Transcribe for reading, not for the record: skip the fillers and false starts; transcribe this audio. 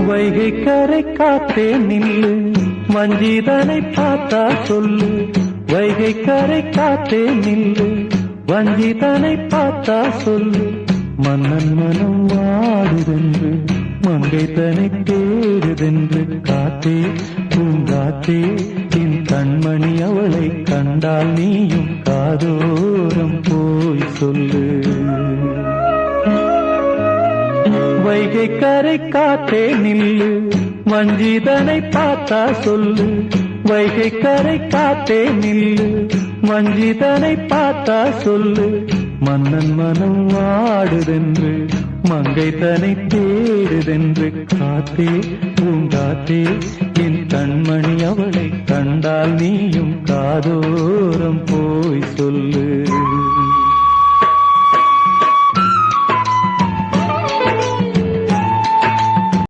வைகை கரை காத்தே நில்லு, வஞ்சிதனை பார்த்தா சொல்லு. வைகை கரை காத்தே நில்லு, வஞ்சிதனை பார்த்தா சொல்லு. மன்னன் மனம் வாடுதென்று, மங்கை தனை தேடுதென்று. காத்தே பூங்காத்தே, என் கண்மணி அவளை கண்டால் நீயும் காதோரம் போய் சொல்லு. வைகை கரை காத்தே நில்லு, வஞ்சிதனை பார்த்தா சொல்லு. வைகை கரை காத்தே நில்லு, வஞ்சிதனை பார்த்தா சொல்லு. மன்னன் மனம் வாடுதென்று, மங்கை தனை தேடுதென்று. காத்தே பூங்காத்தே, என் கண்மணி அவளை கண்டால் நீயும் காதோரம் போய் சொல்லு.